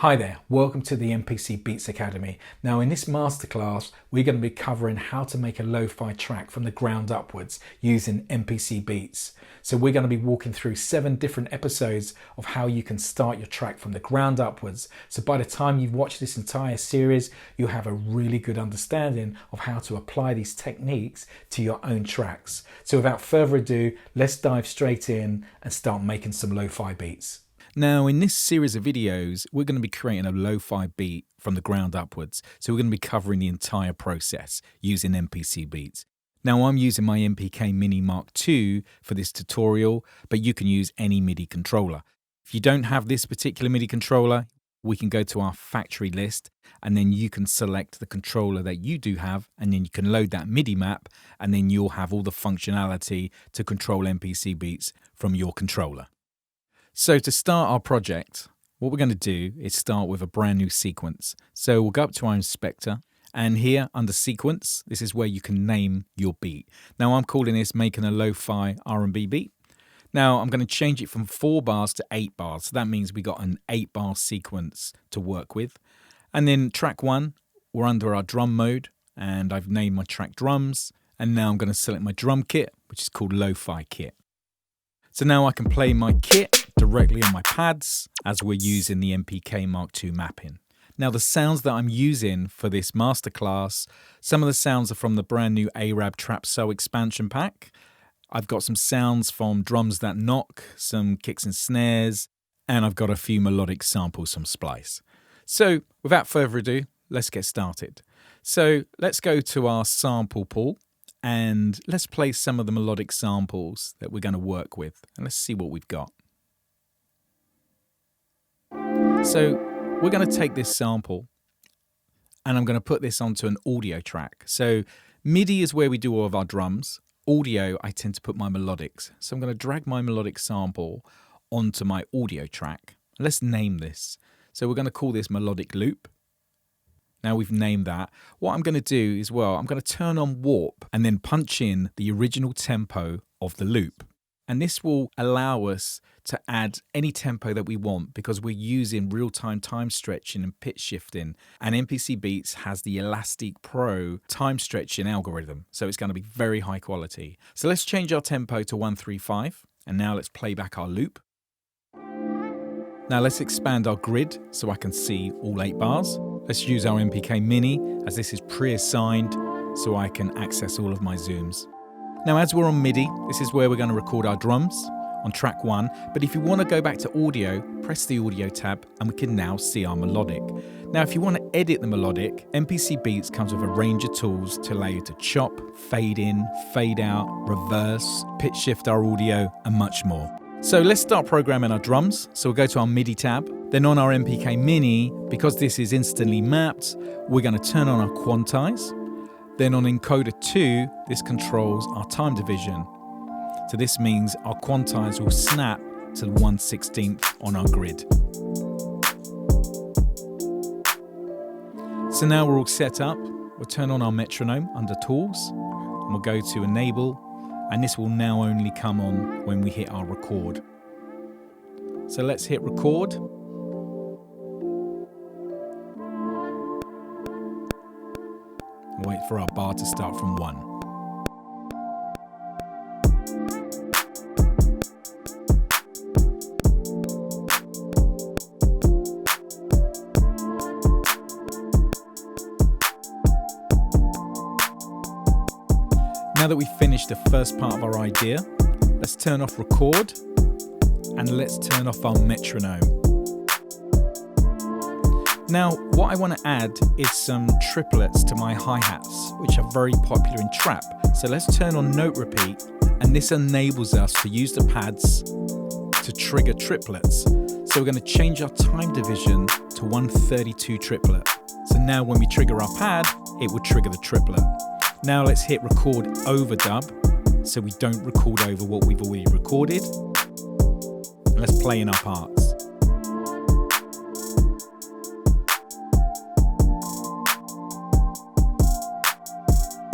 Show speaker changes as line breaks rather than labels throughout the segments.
Hi there, welcome to the MPC Beats Academy. Now in this masterclass, we're going to be covering how to make a lo-fi track from the ground upwards using MPC Beats. So we're going to be walking through 7 different episodes of how you can start your track from the ground upwards. So by the time you've watched this entire series, you'll have a really good understanding of how to apply these techniques to your own tracks. So without further ado, let's dive straight in and start making some lo-fi beats.
Now, in this series of videos, we're going to be creating a lo-fi beat from the ground upwards. So we're going to be covering the entire process using MPC Beats. Now, I'm using my MPK Mini Mark II for this tutorial, but you can use any MIDI controller. If you don't have this particular MIDI controller, we can go to our factory list and then you can select the controller that you do have, and then you can load that MIDI map, and then you'll have all the functionality to control MPC Beats from your controller. So to start our project, what we're going to do is start with a brand new sequence. So we'll go up to our inspector, and here under sequence, this is where you can name your beat. Now I'm calling this making a lo-fi R&B beat. Now I'm going to change it from 4 bars to 8 bars. So that means we got an 8-bar sequence to work with. And then track 1, we're under our drum mode, and I've named my track drums. And now I'm going to select my drum kit, which is called lo-fi kit. So now I can play my kit directly on my pads as we're using the MPK Mark II mapping. Now the sounds that I'm using for this masterclass, some of the sounds are from the brand new Arab Trap Soul expansion pack. I've got some sounds from Drums That Knock, some kicks and snares, and I've got a few melodic samples from Splice. So without further ado, let's get started. So let's go to our sample pool. And let's play some of the melodic samples that we're going to work with, and let's see what we've got. So we're going to take this sample and I'm going to put this onto an audio track. So MIDI is where we do all of our drums. Audio, I tend to put my melodics. So I'm going to drag my melodic sample onto my audio track. Let's name this. So we're going to call this melodic loop. Now we've named that. What I'm going to do is, well, I'm going to turn on warp and then punch in the original tempo of the loop. And this will allow us to add any tempo that we want because we're using real-time time stretching and pitch shifting. And MPC Beats has the Elastic Pro time stretching algorithm. So it's going to be very high quality. So let's change our tempo to 135. And now let's play back our loop. Now let's expand our grid so I can see all 8 bars. Let's use our MPK Mini as this is pre-assigned so I can access all of my zooms. Now as we're on MIDI, this is where we're going to record our drums on track 1. But if you want to go back to audio, press the audio tab and we can now see our melodic. Now if you want to edit the melodic, MPC Beats comes with a range of tools to allow you to chop, fade in, fade out, reverse, pitch shift our audio and much more. So let's start programming our drums. So we'll go to our MIDI tab. Then on our MPK Mini, because this is instantly mapped, we're going to turn on our quantize. Then on encoder 2, this controls our time division. So this means our quantize will snap to 1/16 on our grid. So now we're all set up. We'll turn on our metronome under tools and we'll go to enable. And this will now only come on when we hit our record. So let's hit record. Wait for our bar to start from 1. Now that we've finished the first part of our idea, let's turn off record and let's turn off our metronome. Now, what I want to add is some triplets to my hi-hats, which are very popular in trap. So let's turn on note repeat, and this enables us to use the pads to trigger triplets. So we're going to change our time division to 132 triplet. So now when we trigger our pad, it will trigger the triplet. Now let's hit record overdub, so we don't record over what we've already recorded. And let's play in our parts.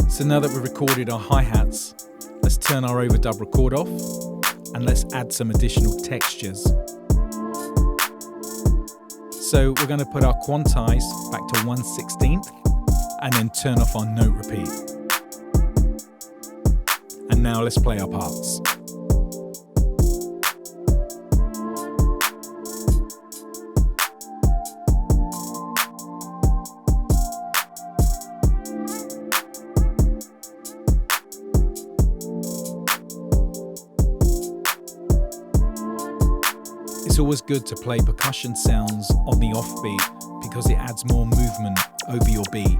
So now that we've recorded our hi-hats, let's turn our overdub record off and let's add some additional textures. So we're going to put our quantize back to 1/16 and then turn off our note repeat. And now let's play our parts. It's always good to play percussion sounds on the offbeat because it adds more movement over your beat.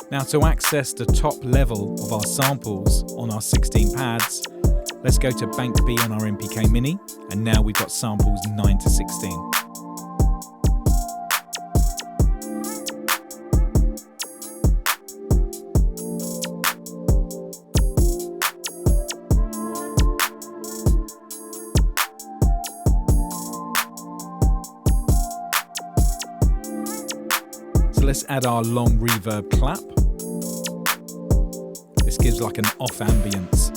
Now to access the top level of our samples on our 16 pads, let's go to Bank B on our MPK Mini, and now we've got samples 9 to 16. So let's add our long reverb clap. This gives like an off ambience.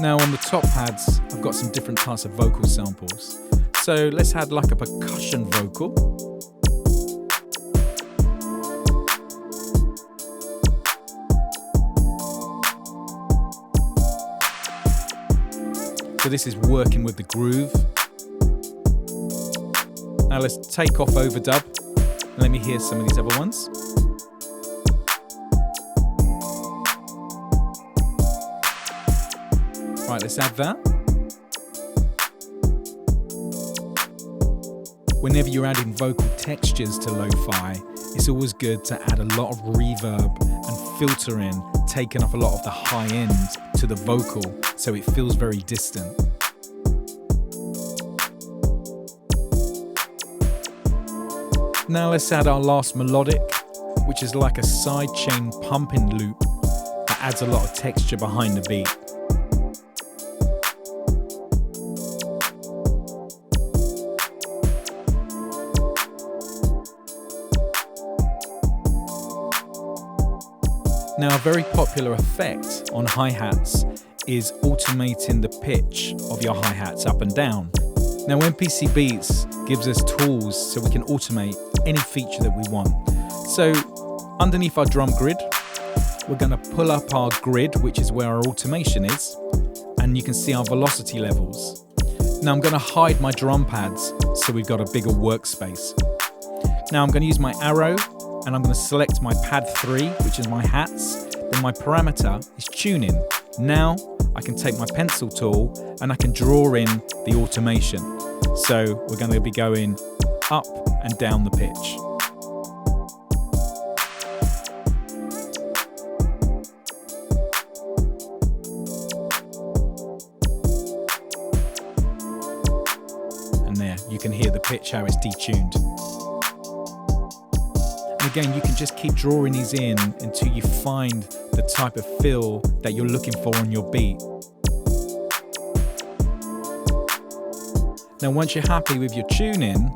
Now on the top pads, I've got some different types of vocal samples. So let's add like a percussion vocal. So this is working with the groove. Now let's take off overdub. Let me hear some of these other ones. Right, let's add that. Whenever you're adding vocal textures to lo-fi, it's always good to add a lot of reverb and filtering, taking off a lot of the high end to the vocal so it feels very distant. Now let's add our last melodic, which is like a sidechain pumping loop that adds a lot of texture behind the beat. Now a very popular effect on hi-hats is automating the pitch of your hi-hats up and down. Now MPCBEATS gives us tools so we can automate any feature that we want. So underneath our drum grid, we're going to pull up our grid, which is where our automation is, and you can see our velocity levels. Now I'm going to hide my drum pads so we've got a bigger workspace. Now I'm going to use my arrow and I'm going to select my pad 3, which is my hats. Then my parameter is tuning. Now I can take my pencil tool and I can draw in the automation. So we're going to be going up and down the pitch. And there, you can hear the pitch, how it's detuned. And again, you can just keep drawing these in until you find the type of feel that you're looking for on your beat. Now, once you're happy with your tuning,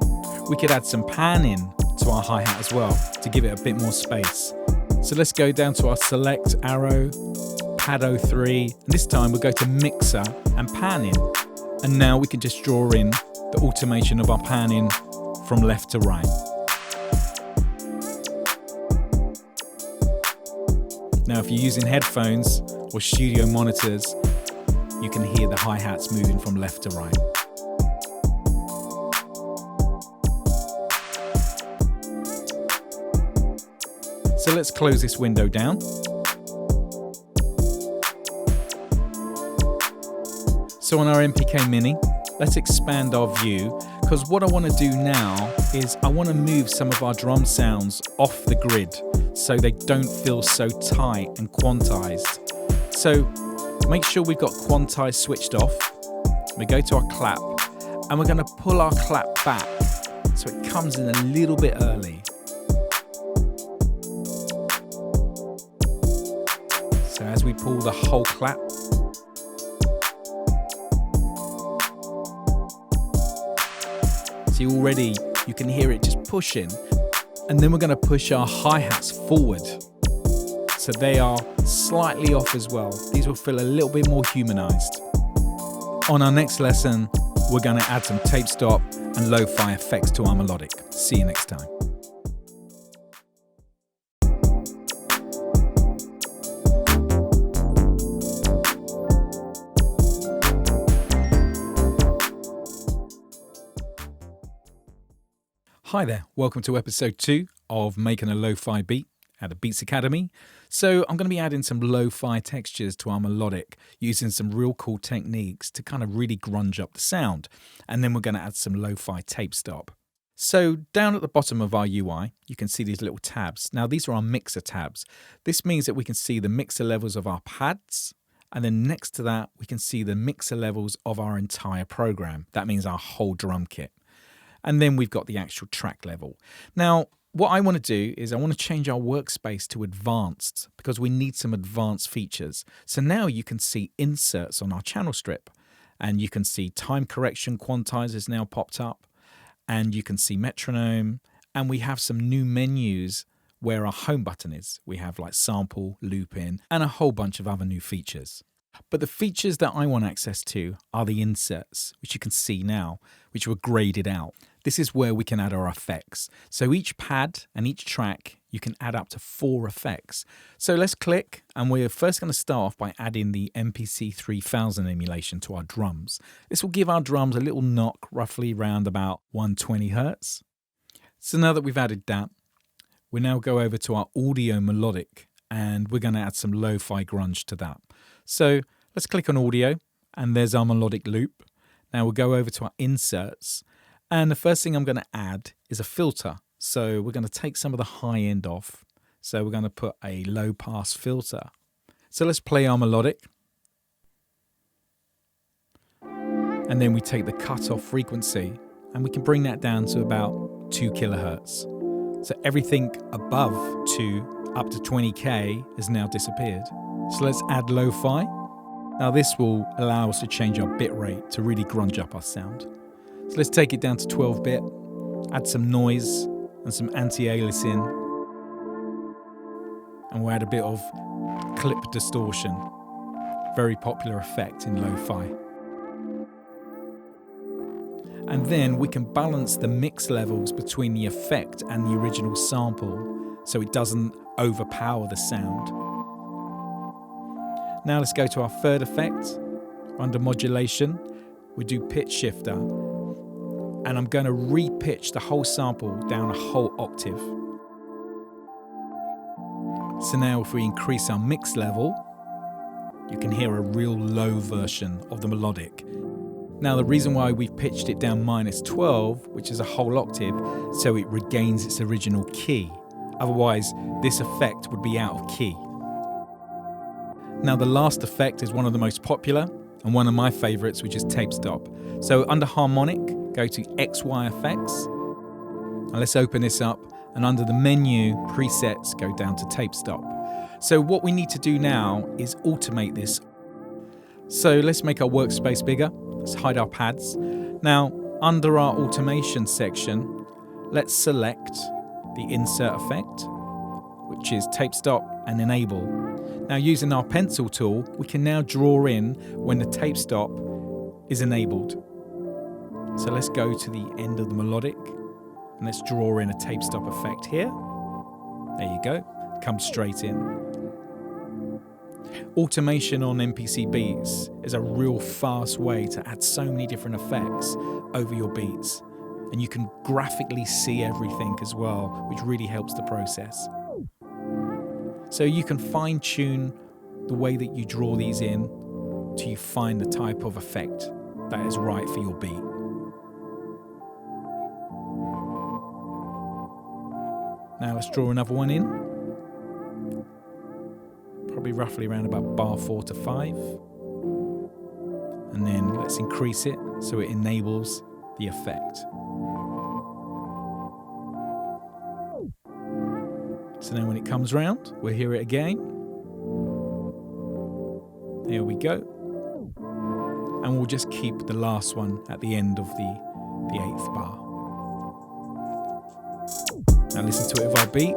we could add some panning to our hi-hat as well to give it a bit more space. So let's go down to our select arrow, pad 03, and this time we'll go to mixer and panning. And now we can just draw in the automation of our panning from left to right. Now if you're using headphones or studio monitors, you can hear the hi-hats moving from left to right. So let's close this window down. So on our MPK Mini, let's expand our view, because what I want to do now is I want to move some of our drum sounds off the grid so they don't feel so tight and quantized. So make sure we've got quantize switched off. We go to our clap and we're going to pull our clap back so it comes in a little bit early. So as we pull the whole clap, see already you can hear it just pushing. And then we're going to push our hi-hats forward. So they are slightly off as well. These will feel a little bit more humanized. On our next lesson, we're going to add some tape stop and lo-fi effects to our melodic. See you next time. Hi there, welcome to episode 2 of Making a Lo-Fi Beat at the Beats Academy. So I'm going to be adding some lo-fi textures to our melodic using some real cool techniques to kind of really grunge up the sound. And then we're going to add some lo-fi tape stop. So down at the bottom of our UI, you can see these little tabs. Now these are our mixer tabs. This means that we can see the mixer levels of our pads. And then next to that, we can see the mixer levels of our entire program. That means our whole drum kit. And then we've got the actual track level. Now, what I want to do is I want to change our workspace to advanced because we need some advanced features. So now you can see inserts on our channel strip, and you can see time correction quantizers now popped up, and you can see metronome, and we have some new menus where our home button is. We have like sample, loop in, and a whole bunch of other new features. But the features that I want access to are the inserts, which you can see now, which were graded out. This is where we can add our effects. So each pad and each track, you can add up to 4 effects. So let's click, and we're first going to start off by adding the MPC 3000 emulation to our drums. This will give our drums a little knock, roughly around about 120 Hertz. So now that we've added that, we now go over to our audio melodic, and we're going to add some lo-fi grunge to that. So let's click on audio, and there's our melodic loop. Now we'll go over to our inserts, and the first thing I'm going to add is a filter. So we're going to take some of the high end off. So we're going to put a low pass filter. So let's play our melodic. And then we take the cutoff frequency, and we can bring that down to about 2 kilohertz. So everything above 2 up to 20K has now disappeared. So let's add lo-fi. Now this will allow us to change our bit rate to really grunge up our sound. So let's take it down to 12-bit, add some noise and some anti-aliasing, and we'll add a bit of clip distortion. Very popular effect in lo-fi. And then we can balance the mix levels between the effect and the original sample so it doesn't overpower the sound. Now let's go to our third effect. Under modulation, we do pitch shifter. And I'm going to re-pitch the whole sample down a whole octave. So now if we increase our mix level, you can hear a real low version of the melodic. Now the reason why we've pitched it down -12, which is a whole octave, so it regains its original key. Otherwise, this effect would be out of key. Now the last effect is one of the most popular and one of my favorites, which is tape stop. So under harmonic, go to XY effects, and let's open this up, and under the menu presets, go down to tape stop. So what we need to do now is automate this. So let's make our workspace bigger. Let's hide our pads. Now under our automation section, let's select the insert effect, which is tape stop and enable. Now using our pencil tool, we can now draw in when the tape stop is enabled. So let's go to the end of the melodic, and let's draw in a tape stop effect here. There you go, comes straight in. Automation on MPCBEATS is a real fast way to add so many different effects over your beats. And you can graphically see everything as well, which really helps the process. So you can fine tune the way that you draw these in till you find the type of effect that is right for your beat. Now let's draw another one in. Probably roughly around about bar 4 to 5. And then let's increase it so it enables the effect. So now when it comes round, we'll hear it again. There we go. And we'll just keep the last one at the end of the 8th bar. Now listen to it with our beat.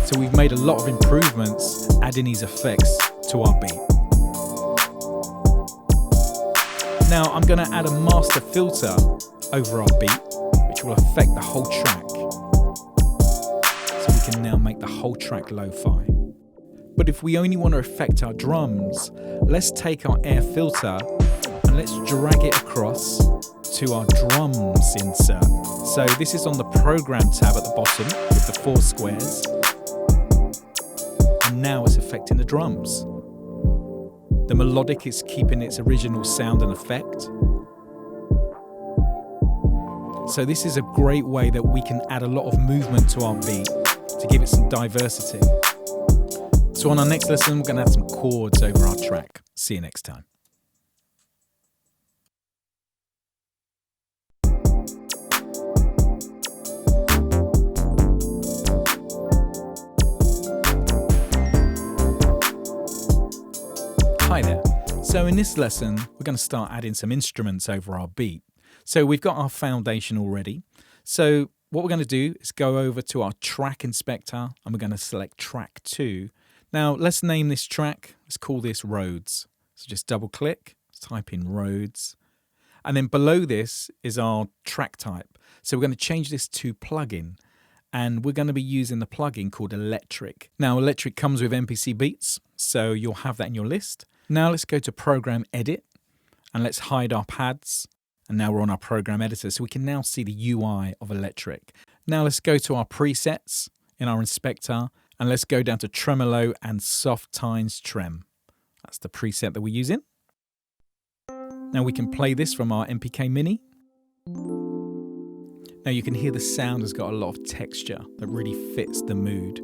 So we've made a lot of improvements adding these effects to our beat. Now I'm going to add a master filter over our beat, which will affect the whole track. So we can now make the whole track lo-fi. But if we only want to affect our drums, let's take our air filter and let's drag it across to our drums insert. So this is on the program tab at the bottom with the 4 squares. And now it's affecting the drums. The melodic is keeping its original sound and effect. So this is a great way that we can add a lot of movement to our beat to give it some diversity. So on our next lesson, we're going to add some chords over our track. See you next time. Hi there. So in this lesson, we're going to start adding some instruments over our beat. So we've got our foundation already. So what we're going to do is go over to our track inspector and we're going to select track 2. Now let's name this track. Let's call this Roads. So just double click, type in Roads. And then below this is our track type. So we're going to change this to plugin. And we're going to be using the plugin called Electric. Now Electric comes with MPCBEATS, so you'll have that in your list. Now let's go to Program Edit and let's hide our pads. And now we're on our program editor, so we can now see the UI of Electric. Now let's go to our presets in our inspector and let's go down to Tremolo and Soft Tines Trem. That's the preset that we're using. Now we can play this from our MPK Mini. Now you can hear the sound has got a lot of texture that really fits the mood.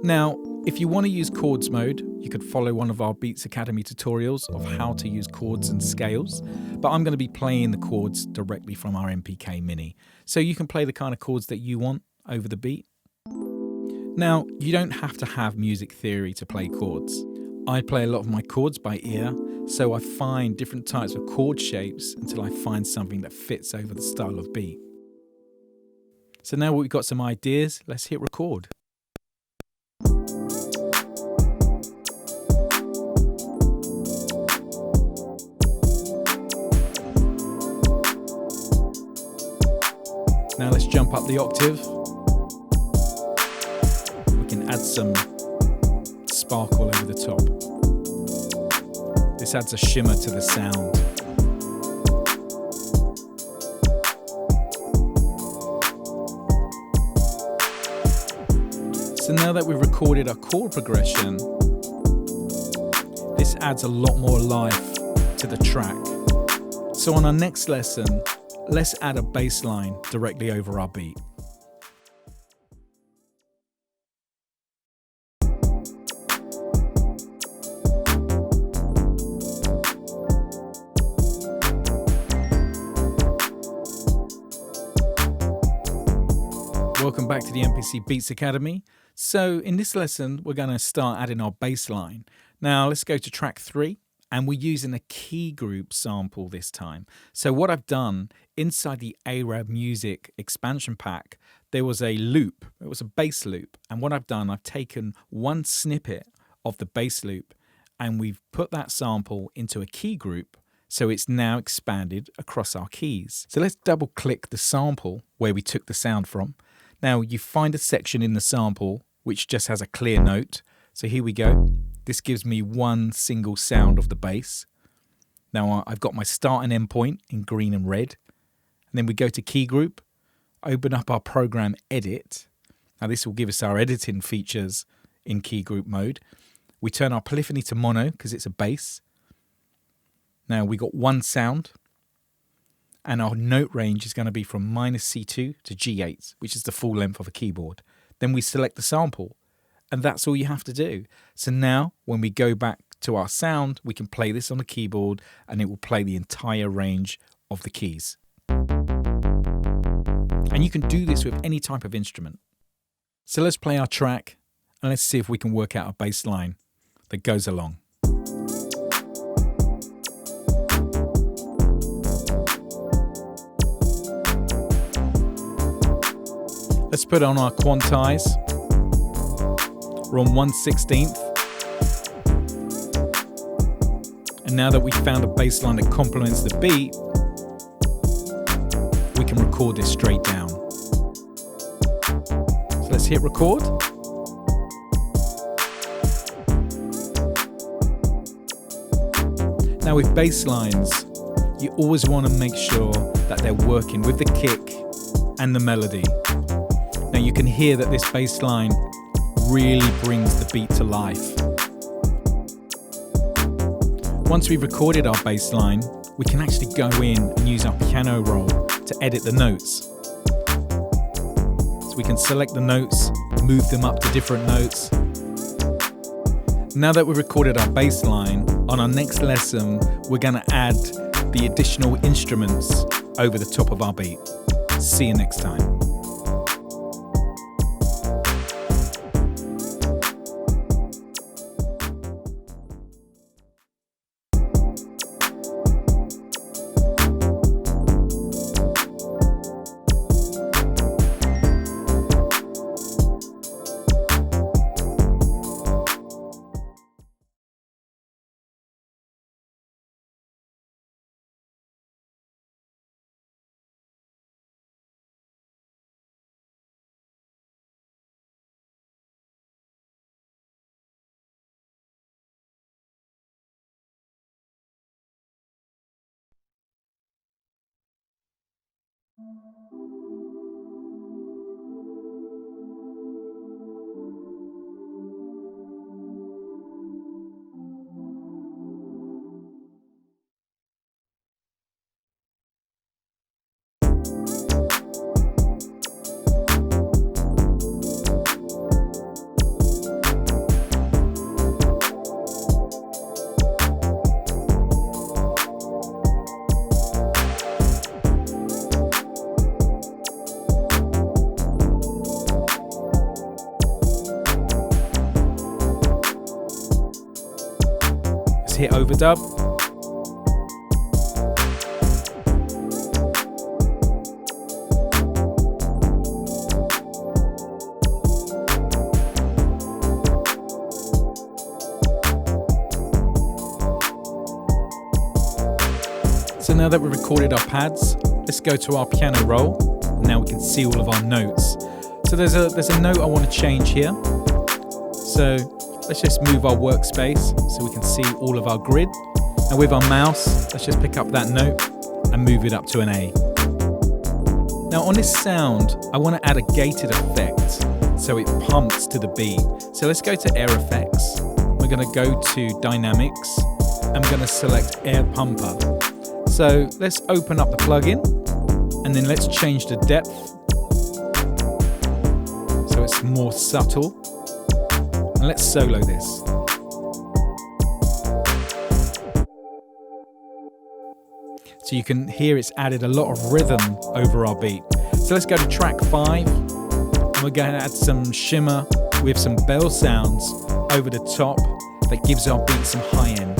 Now, if you want to use chords mode, you could follow one of our Beats Academy tutorials of how to use chords and scales, but I'm going to be playing the chords directly from our MPK Mini. So you can play the kind of chords that you want over the beat. Now, you don't have to have music theory to play chords. I play a lot of my chords by ear, so I find different types of chord shapes until I find something that fits over the style of beat. So now we've got some ideas, let's hit record. Now let's jump up the octave. We can add some sparkle over the top. This adds a shimmer to the sound. So now that we've recorded our chord progression, this adds a lot more life to the track. So on our next lesson, let's add a bass line directly over our beat. Welcome back to the MPC Beats Academy. So in this lesson, we're going to start adding our bass line. Now let's go to track 3. And we're using a key group sample this time. So what I've done, inside the Arab Music expansion pack, there was a loop. It was a bass loop. And what I've done, I've taken one snippet of the bass loop and we've put that sample into a key group. So it's now expanded across our keys. So let's double click the sample where we took the sound from. Now you find a section in the sample which just has a clear note. So here we go. This gives me one single sound of the bass. Now I've got my start and end point in green and red. And then we go to key group, open up our program edit. Now this will give us our editing features in key group mode. We turn our polyphony to mono because it's a bass. Now we got one sound. And our note range is going to be from -C2 to G8, which is the full length of a keyboard. Then we select the sample. And that's all you have to do. So now when we go back to our sound, we can play this on the keyboard and it will play the entire range of the keys. And you can do this with any type of instrument. So let's play our track and let's see if we can work out a bass line that goes along. Let's put on our quantize. We're on 1/16. And now that we've found a bass line that complements the beat, we can record this straight down. So let's hit record. Now with bass lines, you always want to make sure that they're working with the kick and the melody. Now you can hear that this bass line really brings the beat to life. Once we've recorded our bass line, we can actually go in and use our piano roll to edit the notes. So we can select the notes, move them up to different notes. Now that we've recorded our bass line, on our next lesson, we're going to add the additional instruments over the top of our beat. See you next time. Hit overdub. So now that we've recorded our pads, let's go to our piano roll. Now we can see all of our notes. So there's a note I want to change here. So let's just move our workspace so we can see all of our grid. And with our mouse, let's just pick up that note and move it up to an A. Now on this sound, I want to add a gated effect so it pumps to the beat. So let's go to Air Effects. We're going to go to Dynamics and we're going to select Air Pumper. So let's open up the plugin and then let's change the depth so it's more subtle. And let's solo this. So you can hear it's added a lot of rhythm over our beat. So let's go to track 5. And we're going to add some shimmer with some bell sounds over the top that gives our beat some high end.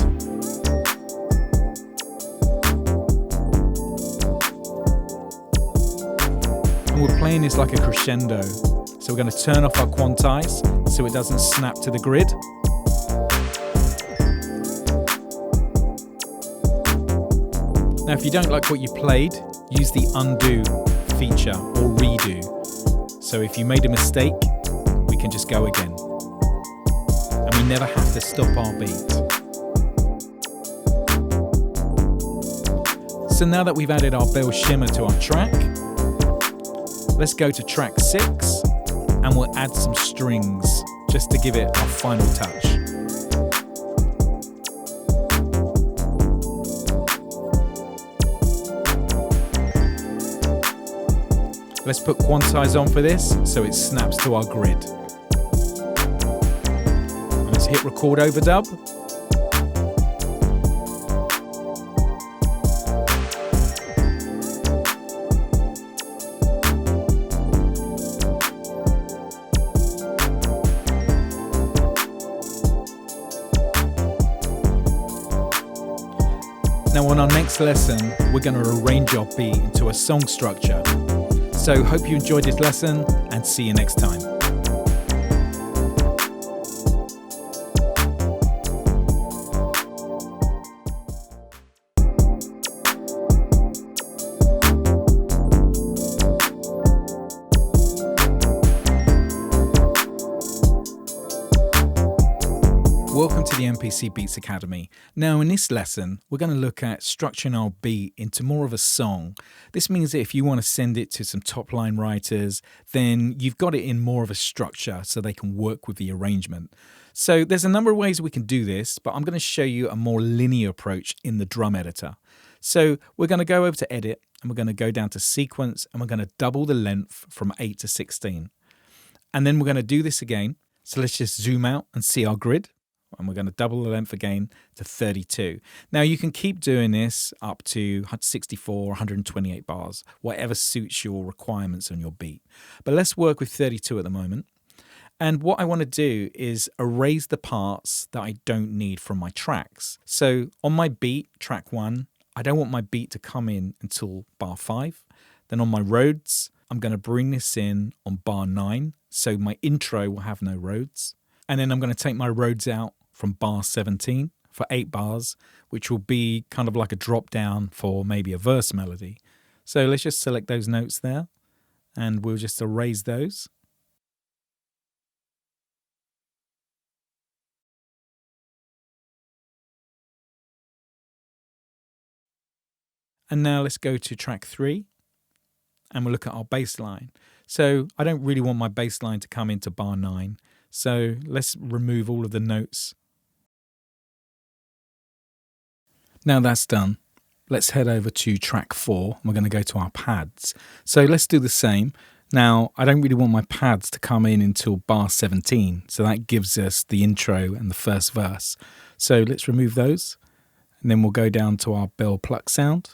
And we're playing this like a crescendo. So we're going to turn off our quantize so it doesn't snap to the grid. Now if you don't like what you played, use the undo feature or redo. So if you made a mistake, we can just go again. And we never have to stop our beat. So now that we've added our bell shimmer to our track, let's go to track 6 and we'll add some strings just to give it our final touch. Let's put quantize on for this so it snaps to our grid. And let's hit record overdub. Now on our next lesson, we're going to arrange our beat into a song structure. So hope you enjoyed this lesson and see you next time. the MPC Beats Academy. Now in this lesson, we're going to look at structuring our beat into more of a song. This means that if you want to send it to some top line writers, then you've got it in more of a structure so they can work with the arrangement. So there's a number of ways we can do this, but I'm going to show you a more linear approach in the drum editor. So we're going to go over to edit and we're going to go down to sequence and we're going to double the length from 8 to 16. And then we're going to do this again. So let's just zoom out and see our grid. And we're going to double the length again to 32. Now you can keep doing this up to 64, 128 bars, whatever suits your requirements on your beat. But let's work with 32 at the moment. And what I want to do is erase the parts that I don't need from my tracks. So on my beat, track 1, I don't want my beat to come in until bar 5. Then on my Rhodes, I'm going to bring this in on bar 9. So my intro will have no Rhodes. And then I'm going to take my Rhodes out from bar 17 for 8 bars, which will be kind of like a drop down for maybe a verse melody. So let's just select those notes there and we'll just erase those. And now let's go to track 3 and we'll look at our bass line. So I don't really want my bass line to come into bar 9. So let's remove all of the notes. Now that's done. Let's head over to track 4. We're going to go to our pads. So let's do the same. Now I don't really want my pads to come in until bar 17. So that gives us the intro and the first verse. So let's remove those. And then we'll go down to our bell pluck sound.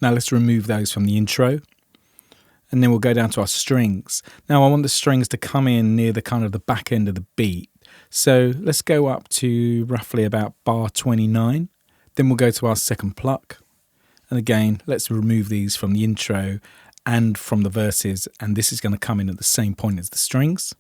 Now let's remove those from the intro. And then we'll go down to our strings. Now I want the strings to come in near the kind of the back end of the beat. So let's go up to roughly about bar 29. Then we'll go to our second pluck. And again, let's remove these from the intro and from the verses. And this is going to come in at the same point as the strings.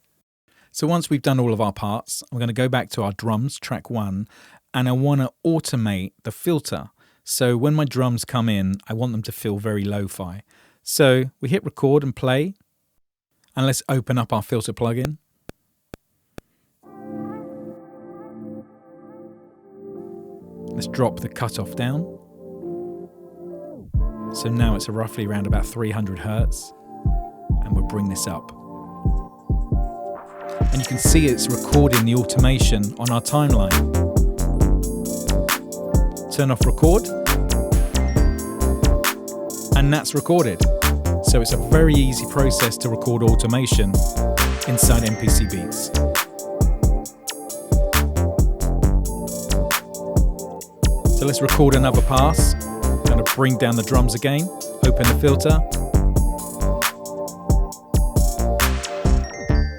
So once we've done all of our parts, I'm going to go back to our drums, track 1. And I want to automate the filter. So when my drums come in, I want them to feel very lo-fi. So we hit record and play, and let's open up our filter plugin. Let's drop the cutoff down. So now it's roughly around about 300 Hertz, and we'll bring this up. And you can see it's recording the automation on our timeline. Turn off record, and that's recorded. So it's a very easy process to record automation inside MPC Beats. So let's record another pass. I'm going to bring down the drums again, open the filter.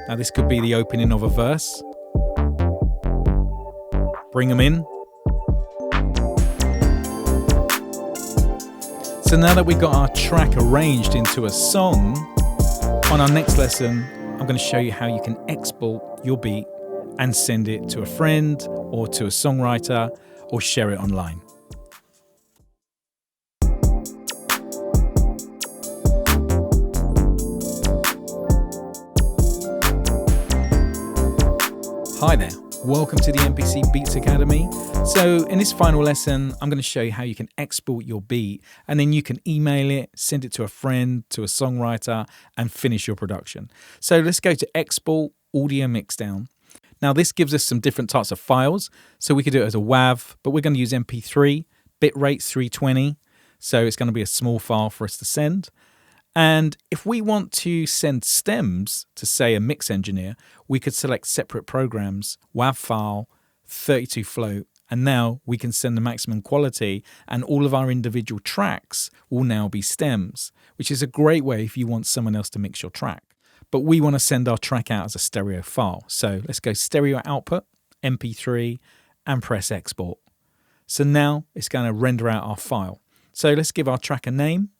Now this could be the opening of a verse. Bring them in. So now that we've got our track arranged into a song, on our next lesson, I'm going to show you how you can export your beat and send it to a friend or to a songwriter or share it online. Hi there. Welcome to the MPC Beats Academy. So in this final lesson, I'm going to show you how you can export your beat and then you can email it, send it to a friend, to a songwriter and finish your production. So let's go to export audio mixdown. Now this gives us some different types of files. So we could do it as a WAV, but we're going to use MP3, bitrate 320. So it's going to be a small file for us to send. And if we want to send stems to, say, a mix engineer, we could select separate programs, WAV file, 32 float, and now we can send the maximum quality and all of our individual tracks will now be stems, which is a great way if you want someone else to mix your track. But we want to send our track out as a stereo file. So let's go stereo output, MP3, and press export. So now it's going to render out our file. So let's give our track a name.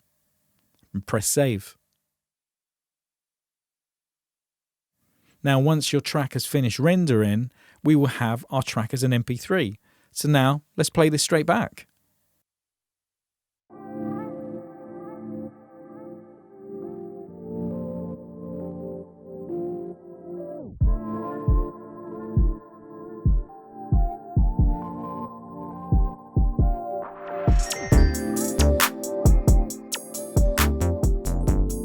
And press save. Now once your track has finished rendering, we will have our track as an MP3. So now let's play this straight back.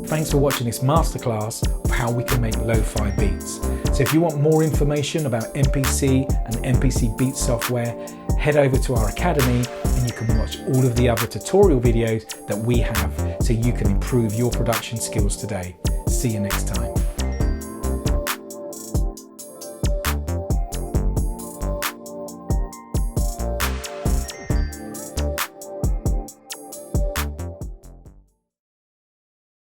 Thanks for watching this masterclass of how we can make lo-fi beats. So if you want more information about MPC and MPC Beats software, head over to our academy and you can watch all of the other tutorial videos that we have so you can improve your production skills today. See you next time.